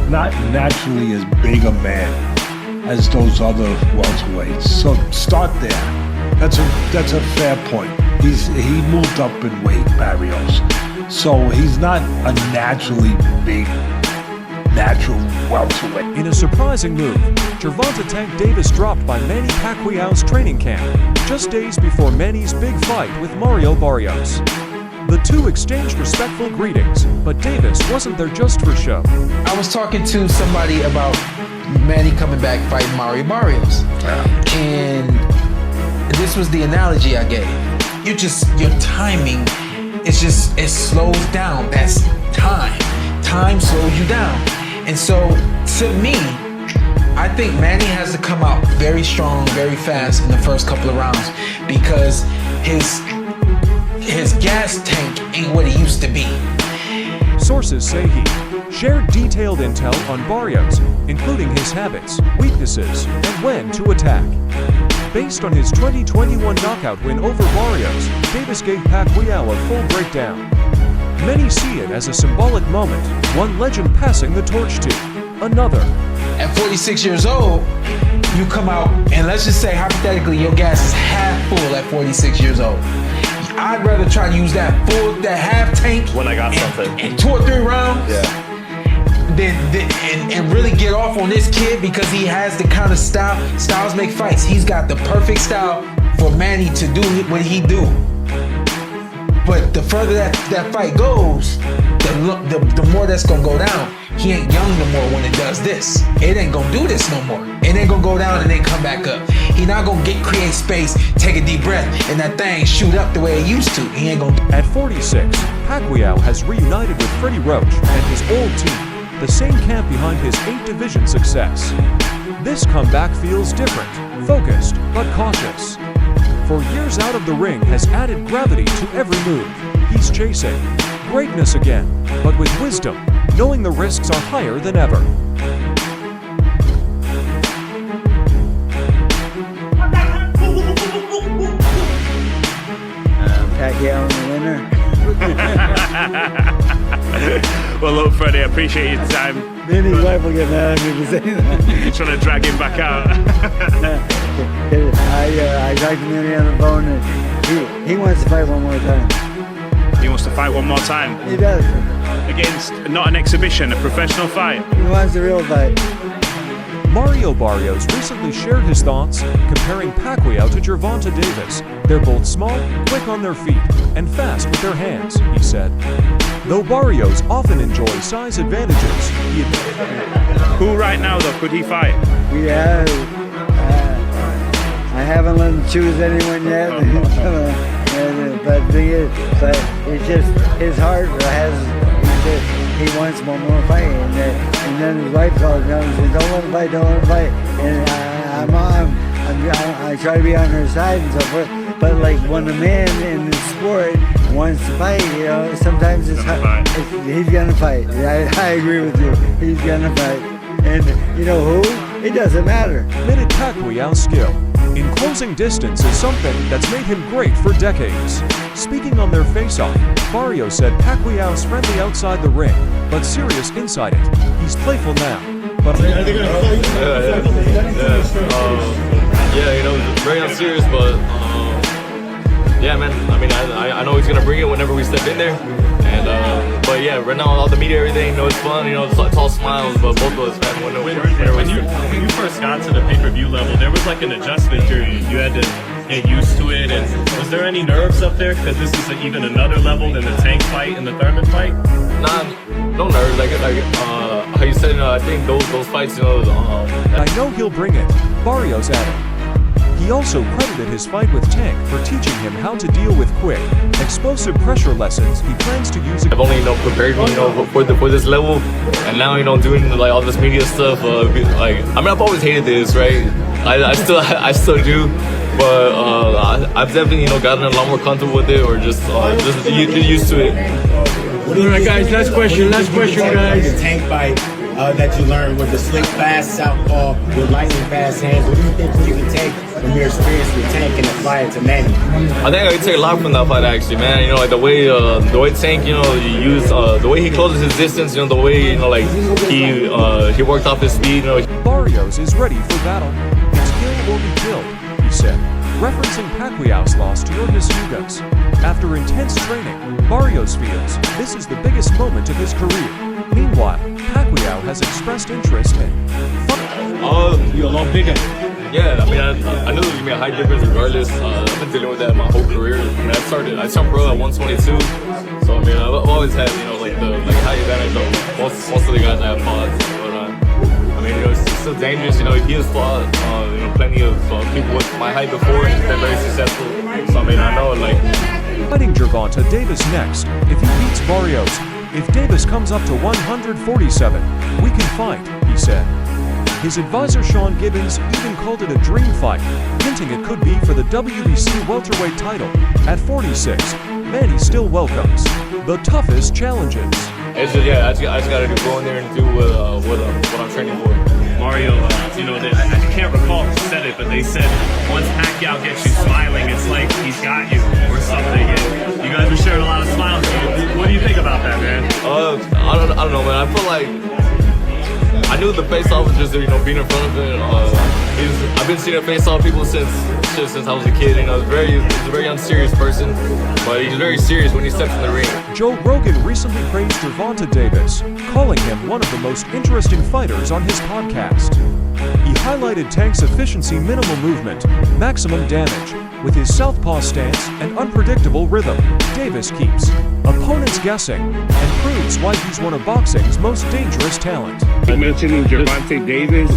Not naturally as big a man as those other welterweights. So start there. That's a fair point. He moved up in weight, Barrios. So he's not a naturally big, natural welterweight. In a surprising move, Gervonta Tank Davis dropped by Manny Pacquiao's training camp, just days before Manny's big fight with Mario Barrios. The two exchanged respectful greetings, but Davis wasn't there just for show. I was talking to somebody about Manny coming back fighting Mario Barrios. And this was the analogy I gave. Your timing, it slows down. That's time. Time slows you down. And so, to me, I think Manny has to come out very strong, very fast in the first couple of rounds because his gas tank ain't what it used to be. Sources say he shared detailed intel on Barrios, including his habits, weaknesses, and when to attack. Based on his 2021 knockout win over Barrios, Davis gave Pacquiao a full breakdown. Many see it as a symbolic moment, one legend passing the torch to another. At 46 years old, you come out and let's just say hypothetically your gas is half full at 46 years old. I'd rather try to use that half tank when I got something in 2 or 3 rounds. And really get off on this kid because he has the kind of style. Styles make fights. He's got the perfect style for Manny to do what he do. But the further that fight goes, the more that's gonna go down. He ain't young no more when it does this. It ain't gonna do this no more. It ain't gonna go down and then come back up. He not gonna create space, take a deep breath, and that thing shoot up the way it used to. He ain't gonna. At 46, Pacquiao has reunited with Freddie Roach and his old team, the same camp behind his 8-division success. This comeback feels different, focused, but cautious. For years out of the ring has added gravity to every move. He's chasing greatness again, but with wisdom, knowing the risks are higher than ever. Pacquiao the winner. Well, look, Freddie, I appreciate your time. Maybe his wife will get mad at me for saying that. You're trying to drag him back out. I talked to Manny on the phone and he wants to fight one more time. He wants to fight one more time? He does. Against, not an exhibition, a professional fight? He wants a real fight. Mario Barrios recently shared his thoughts, comparing Pacquiao to Gervonta Davis. They're both small, quick on their feet, and fast with their hands, he said. Though Barrios often enjoys size advantages, he admitted. Who right now, though, could he fight? Yeah, I haven't let him choose anyone yet. But the thing is, it's just his heart he wants one more fight, and then his wife calls me and says, "Don't let him fight, don't let him fight." And I try to be on her side and so forth. But like when a man in the sport wants to fight, you know, sometimes he's gonna fight. I agree with you. He's gonna fight, and you know who? It doesn't matter. Admitted Pacquiao's skill in closing distance is something that's made him great for decades. Speaking on their face-off, Barrios said Pacquiao's friendly outside the ring, but serious inside it. He's playful now, but yeah, you know, very unserious, but yeah, man. I mean, I know he's gonna bring it whenever we step in there, and but yeah, right now all the media, everything, you know, it's fun, you know, it's all smiles, but both of us, man, when you first got to the pay-per-view level, there was like an adjustment period. You had to get used to it, and was there any nerves up there? Because this is even another level than the Tank fight and the Thurman fight? Nah, no nerves. Like how you said, I think those fights, you know. I know he'll bring it, Barrios added. He also credited his fight with Tank for teaching him how to deal with quick, explosive pressure lessons he plans to use. I've only, you know, prepared me, you know, for this level, and now, you know, doing like all this media stuff. Like, I mean, I've always hated this, right? I still do, but I've definitely, you know, gotten a lot more comfortable with it, or just used to it. All right, guys, last question, guys. The tank fight that you learned with the slick, fast southpaw with lightning fast hands. What do you think you can take from your experience with Tank and apply it to Manny? I think I can take a lot from that fight, actually, man. You know, like the way Tank, you know, you use the way he closes his distance. You know, the way, you know, like he worked off his speed. You know, Barrios is ready for battle. It's kill or be killed, he said, referencing Pacquiao's loss to Yorgis Ugas. After intense training, Barrios feels this is the biggest moment of his career. Meanwhile, Pacquiao has expressed interest in You're a lot bigger. yeah, I mean, I knew there was gonna be a height difference regardless. I've been dealing with that my whole career. I mean, I turned pro at 122, so I mean, I've always had, you know, like the height advantage of most of the guys that have pods. But I mean, you know, it's still dangerous. You know, he has fought, you know, plenty of people with my height before and been very successful. So I mean, I know, like. fighting Gervonta Davis next. If he beats Barrios, if Davis comes up to 147, we can fight, he said. His advisor Sean Gibbons even called it a dream fight, hinting it could be for the WBC welterweight title. At 46, Manny still welcomes the toughest challenges. It's just, yeah, I just gotta go in there and do what I'm training for. Mario, you know, I can't recall who said it, but they said once Pacquiao gets you smiling, it's like he's got you or something. And you guys were sharing a lot of smiles. What do you think about that, man? I don't know, man. I feel like I knew the face-off was just, you know, being in front of it. I've been seeing a face-off people since I was a kid. You know, he's a very unserious person, but he's very serious when he steps in the ring. Joe Rogan recently praised Gervonta Davis, calling him one of the most interesting fighters on his podcast. He highlighted Tank's efficiency, minimal movement, maximum damage, with his southpaw stance and unpredictable rhythm. Davis keeps opponents guessing and proves why he's one of boxing's most dangerous talent. Mentioning Gervonta Davis,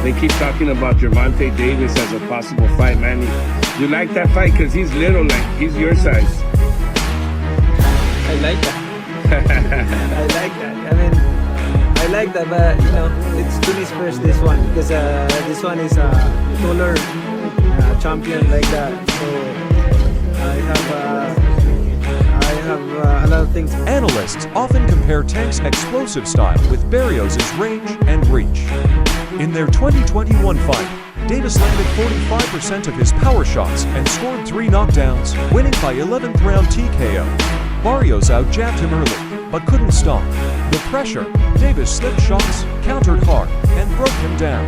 they keep talking about Gervonta Davis as a possible fight, Manny. You like that fight because he's little, like he's your size. I like that. I like that. I mean, I like that, but you know, it's Tunis first, this one, because this one is a taller champion like that. So I have a lot of things. Analysts often compare Tank's explosive style with Barrios' range and reach. In their 2021 fight, Davis landed 45% of his power shots and scored 3 knockdowns, winning by 11th round TKO. Barrios out-jabbed him early, but couldn't stop. The pressure, Davis slipped shots, countered hard, and broke him down.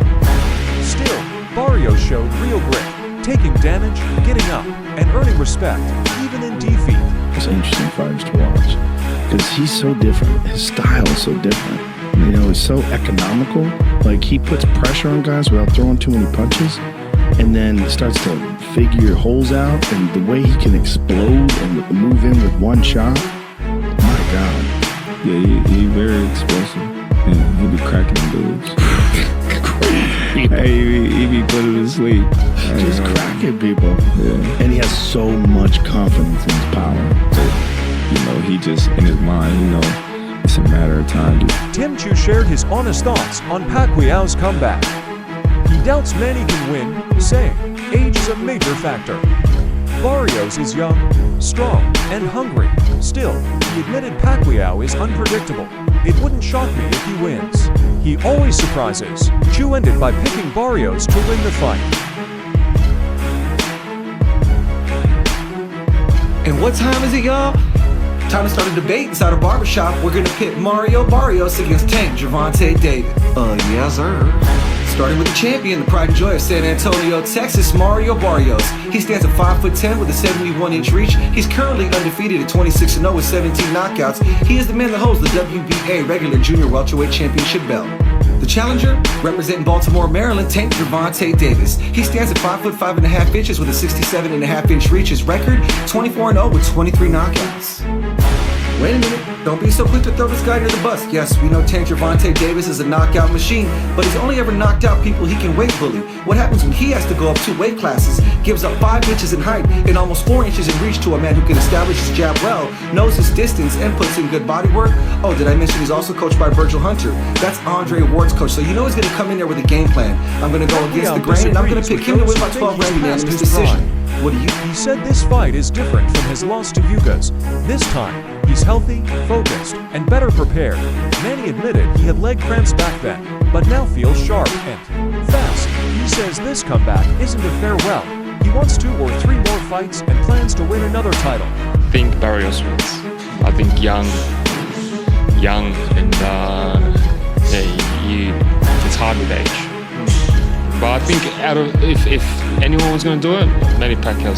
Still, Barrios showed real grit, taking damage, getting up, and earning respect, even in defeat. It's interesting fighters to watch, because he's so different. His style is so different. You know, he's so economical. Like, he puts pressure on guys without throwing too many punches, and then starts to figure holes out, and the way he can explode and move in with one shot. My God. Yeah, he very explosive. And he be cracking dudes. Hey, he be putting to sleep. Just cracking people. Yeah. And he has so much confidence in his power. So, you know, he just, in his mind, you know, it's a matter of time. Tim Chu shared his honest thoughts on Pacquiao's comeback. He doubts Manny can win, saying age is a major factor. Barrios is young, strong, and hungry. Still, he admitted Pacquiao is unpredictable. It wouldn't shock me if he wins. He always surprises. Chu ended by picking Barrios to win the fight. And what time is it, y'all? Time to start a debate inside a barbershop. We're gonna pit Mario Barrios against Tank Gervonta Davis. Yes, sir. Starting with the champion, the pride and joy of San Antonio, Texas, Mario Barrios. He stands at 5'10" with a 71-inch reach. He's currently undefeated at 26-0 with 17 knockouts. He is the man that holds the WBA regular junior welterweight championship belt. The challenger, representing Baltimore, Maryland, Tank Gervonta Davis. He stands at 5'5.5" with a 67.5-inch reach. His record, 24-0 with 23 knockouts. Wait a minute, don't be so quick to throw this guy under the bus. Yes, we know Tank Gervonta Davis is a knockout machine, but he's only ever knocked out people he can weight bully. What happens when he has to go up 2 weight classes, gives up 5 inches in height and almost 4 inches in reach to a man who can establish his jab well, knows his distance, and puts in good body work? Oh, did I mention he's also coached by Virgil Hunter? That's Andre Ward's coach, so you know he's going to come in there with a game plan. I'm going to go against the grain, and I'm going to pick him to win by 12 round unanimous decision. What do you? He said this fight is different from his loss to Ugas. This time, He's healthy, focused, and better prepared. Manny admitted he had leg cramps back then, but now feels sharp and fast. He says this comeback isn't a farewell. He wants 2 or 3 more fights and plans to win another title. I think Barrios wins. I think young and it's hard with age. But I think if anyone was going to do it, Manny Pacquiao.